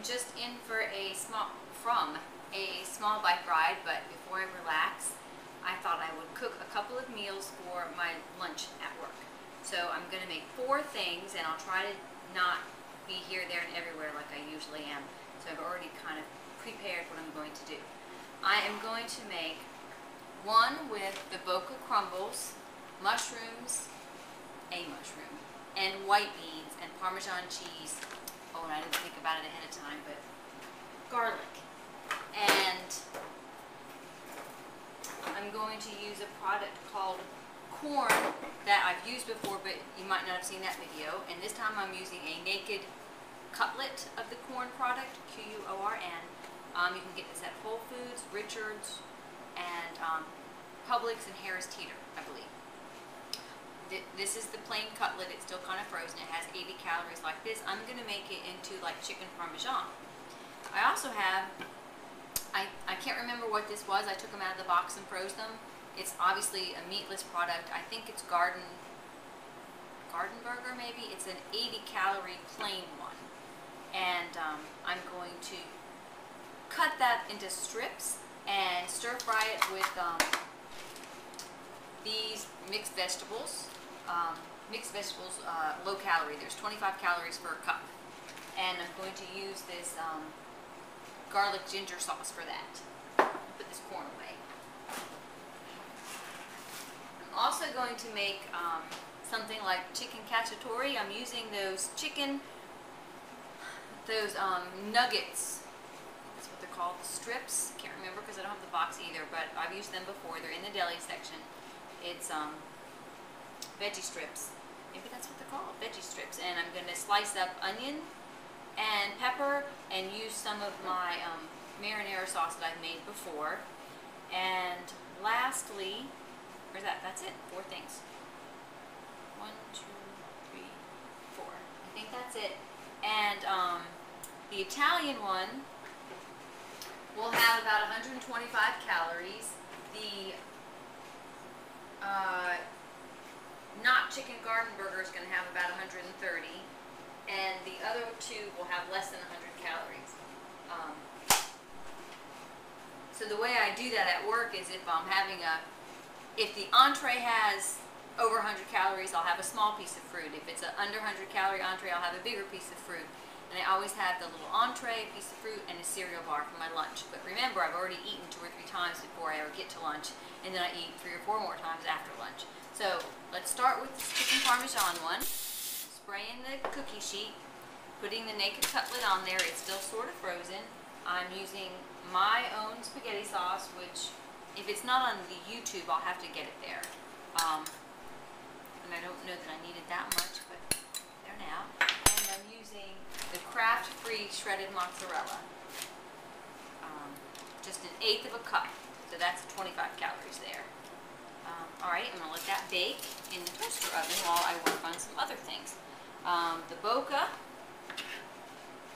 just in for a small bike ride, but before I relax, I thought I would cook a couple of meals for my lunch at work. So I'm going to make 4 things, and I'll try to not be here, there, and everywhere like I usually am. So I've already kind of prepared what I'm going to do. I am going to make one with the boca crumbles, mushrooms, a mushroom, and white beans, and Parmesan cheese. Oh, and I didn't think about it ahead of time, but garlic. And I'm going to use a product called Quorn that I've used before, but you might not have seen that video. And this time I'm using a naked cutlet of the Quorn product, Q-U-O-R-N. You can get this at Whole Foods, Richards, and Publix and Harris Teeter, I believe. This is the plain cutlet. It's still kind of frozen. It has 80 calories like this. I'm going to make it into like chicken parmesan. I also have, I can't remember what this was. I took them out of the box and froze them. It's obviously a meatless product. I think it's Garden Burger maybe. It's an 80 calorie plain one. And I'm going to cut that into strips and stir fry it with these mixed vegetables. Low calorie. There's 25 calories per cup. And I'm going to use this garlic ginger sauce for that. Put this corn away. I'm also going to make something like chicken cacciatore. I'm using those nuggets. That's what they're called, strips. Can't remember because I don't have the box either, but I've used them before. They're in the deli section. It's veggie strips. Maybe that's what they're called, veggie strips. And I'm going to slice up onion and pepper and use some of my marinara sauce that I've made before. And lastly, that's it, 4 things. 1, 2, 3, 4. I think that's it. And the Italian one will have about 125 calories. The not chicken garden burger is going to have about 130, and the other 2 will have less than 100 calories. So the way I do that at work is if the entree has over 100 calories, I'll have a small piece of fruit. If it's an under 100 calorie entree, I'll have a bigger piece of fruit. And I always have the little entree, a piece of fruit, and a cereal bar for my lunch. But remember, I've already eaten 2 or 3 times before I ever get to lunch, and then I eat 3 or 4 more times after lunch. So let's start with this chicken parmesan one. Spraying the cookie sheet, putting the naked cutlet on there. It's still sort of frozen. I'm using my own spaghetti sauce, which if it's not on the YouTube, I'll have to get it there. And I don't know that I needed that much, but there now. And I'm using the Kraft-free shredded mozzarella. Just 1/8 of a cup, so that's 25 calories there. Alright, I'm going to let that bake in the toaster oven while I work on some other things. The boca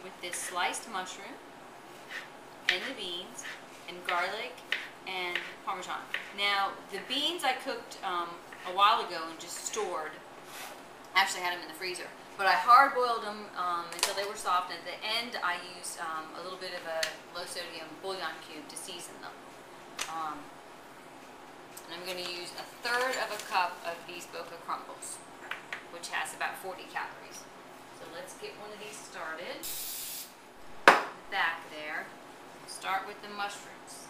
with this sliced mushroom, and the beans, and garlic, and Parmesan. Now, the beans I cooked a while ago and just stored. Actually, I had them in the freezer. But I hard-boiled them until they were soft, and at the end I used a little bit of a low-sodium bouillon cube to season them. And I'm going to use 1/3 of a cup of these boca crumbles, which has about 40 calories. So let's get one of these started. Back there. Start with the mushrooms.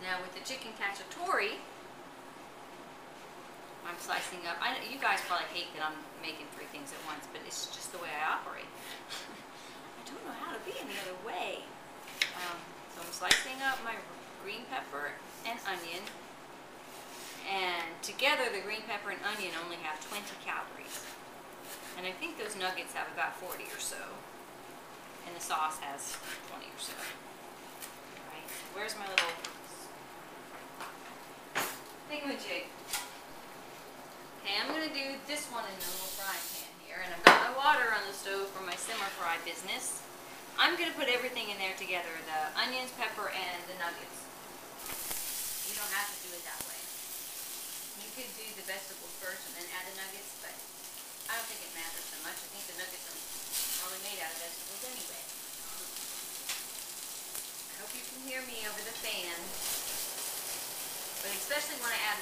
Now with the chicken cacciatore, I'm slicing up. You guys probably hate that I'm making 3 things at once, but it's just the way I operate. I don't know how to be any other way. So I'm slicing up my green pepper and onion, and together the green pepper and onion only have 20 calories. And I think those nuggets have about 40 or so, and the sauce has 20 or so. Alright, where's my little thingamajig? Okay, I'm going to do this one in the little frying pan here, and I've got my water on the stove for my simmer fry business. I'm going to put everything in there together, the onions, pepper, and the nuggets. You don't have to do it that way. You could do the vegetables first and then add the nuggets, but I don't think it matters so much. I think the nuggets are probably made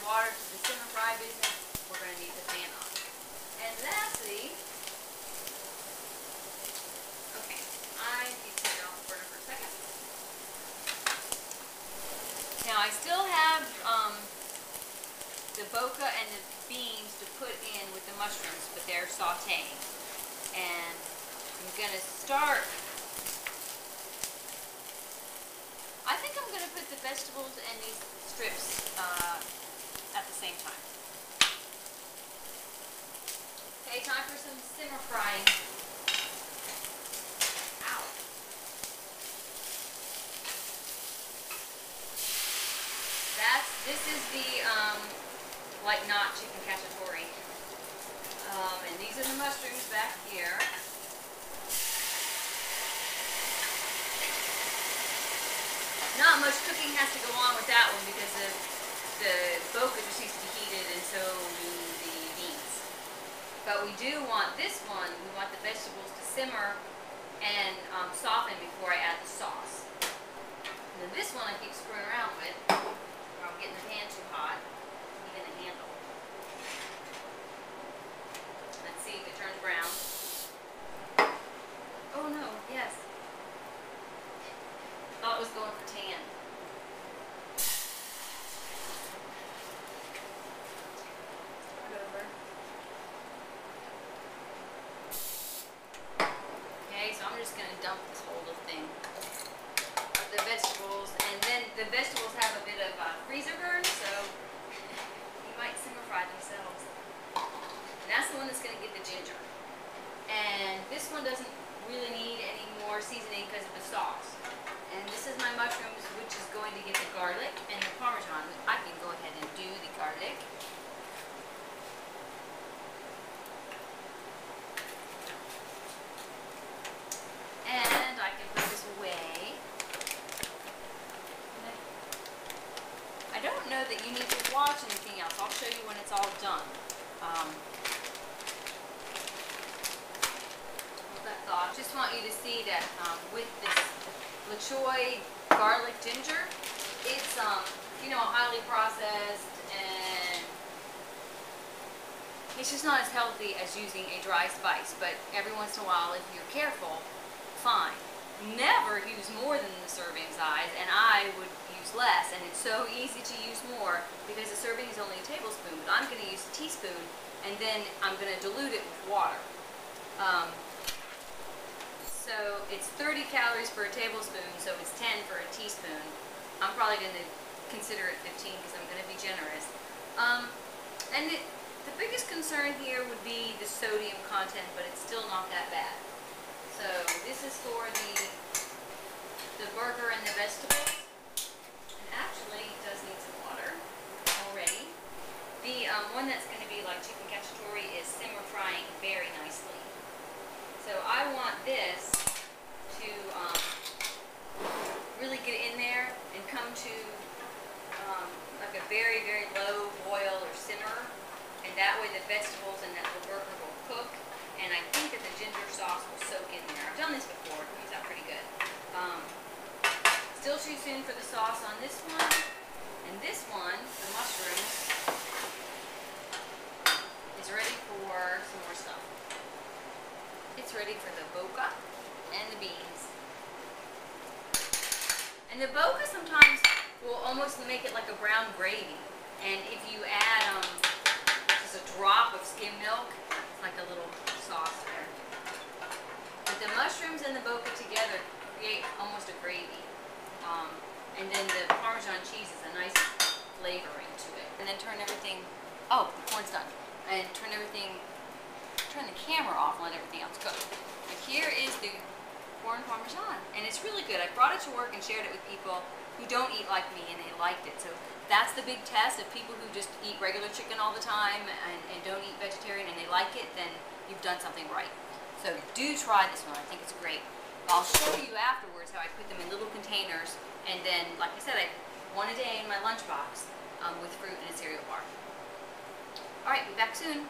water to the simmer fry business, we're going to need the pan on. And lastly, okay, I need to turn it off the burner for a second. Now I still have the boca and the beans to put in with the mushrooms, but they're sauteing. And I'm going to start, I think I'm going to put the vegetables and these strips at the same time. Okay, time for some simmer frying. Ow. This is the like not chicken cacciatore. And these are the mushrooms back here. Not much cooking has to go on with that one because the boca just needs to be heated, and so do the beans. But we do want this one, we want the vegetables to simmer and soften before I add the sauce. And then this one I keep screwing around with, or I'm getting the pan too hot, even the handle. Let's see if it turns brown. Oh no, yes. Thought it was going for tan. Start over. Okay, so I'm just going to dump this whole little thing of the vegetables, and then the vegetables have a bit of freezer burn, so you might simmer fry themselves. And that's the one that's going to get the ginger. And this one doesn't really need any more seasoning because of the sauce. And this is my mushrooms, which is going to get the garlic and the parmesan. I can go ahead and do the garlic. And I can put this away. I don't know that you need to watch anything else. I'll show you when it's all done. Just want you to see that with this Le Choy garlic ginger, it's you know, highly processed, and it's just not as healthy as using a dry spice. But every once in a while, if you're careful, fine. Never use more than the serving size, and I would use less. And it's so easy to use more because the serving is only a tablespoon. But I'm going to use a teaspoon, and then I'm going to dilute it with water. So it's 30 calories per tablespoon, so it's 10 for a teaspoon. I'm probably going to consider it 15 because I'm going to be generous. And the biggest concern here would be the sodium content, but it's still not that bad. So this is for the burger and the vegetables. And actually, it does need some water already. The one that's going to be like chicken cacciatore is simmer frying very nicely. So I want this to really get in there and come to like a very, very low boil or simmer. And that way the vegetables and that little burger will cook. And I think that the ginger sauce will soak in there. I've done this before. It comes out pretty good. Still too soon for the sauce on this one. And this one, the mushrooms, is ready for some more stuff. It's ready for the boca and the beans. And the boca sometimes will almost make it like a brown gravy. And if you add just a drop of skim milk, it's like a little sauce there. But the mushrooms and the boca together create almost a gravy. And then the Parmesan cheese is a nice flavoring to it. And then turn everything, oh, the corn's done. And turn the camera off and let everything else go. But here is the quorn Parmesan, and it's really good. I brought it to work and shared it with people who don't eat like me, and they liked it. So that's the big test. Of people who just eat regular chicken all the time and don't eat vegetarian and they like it, then you've done something right. So do try this one. I think it's great. I'll show you afterwards how I put them in little containers, and then, like I said, I one a day in my lunchbox with fruit and a cereal bar. All right, be back soon.